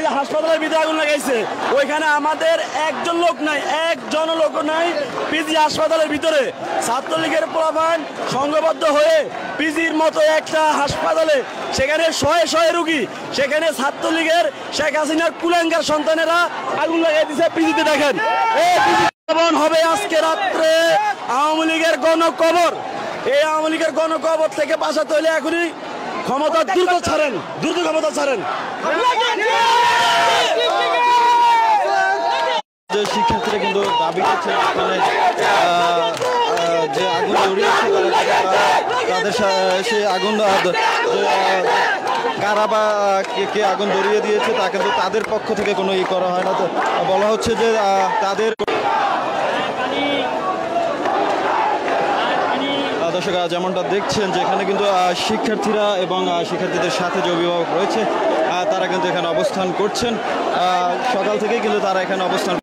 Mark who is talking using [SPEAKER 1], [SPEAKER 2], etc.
[SPEAKER 1] যে হাসপাতালের ভিতরে আগুন লাগাইছে, ওইখানে আমাদের একজন লোক নাই, একজন লোক নাই পিজি হাসপাতালের ভিতরে। ছাত্রলীগের প্রধান সংঘবদ্ধ হয়ে পিজির মতো একটা হাসপাতালে, সেখানে শয়ে শয়ে রুগী, সেখানে ছাত্রলীগের শেখ হাসিনার কুলাঙ্গার সন্তানেরা আগুন লাগাই দিছে পিজিতে। দেখেন এই হবে আজকে রাত্রে আওয়ামী লীগের গণকবর। এই আওয়ামী লীগের গণকবর থেকে বাঁচাতে হলে এখনই ক্ষমতা দ্রুত ছাড়েন, দ্রুত ক্ষমতা ছাড়েন।
[SPEAKER 2] শিক্ষার্থীরা কিন্তু দাবি করছে মানে যে আগুন ধরিয়েছে তাদের সে আগুন কারা বা কে আগুন ধরিয়ে দিয়েছে তা কিন্তু তাদের পক্ষ থেকে কোনো ই করা হয় না। তো বলা হচ্ছে যে তাদের দর্শক যেমনটা দেখছেন যে এখানে কিন্তু শিক্ষার্থীরা এবং শিক্ষার্থীদের সাথে যে অভিভাবক রয়েছে তারা কিন্তু এখানে অবস্থান করছেন। সকাল থেকেই কিন্তু তারা এখানে অবস্থান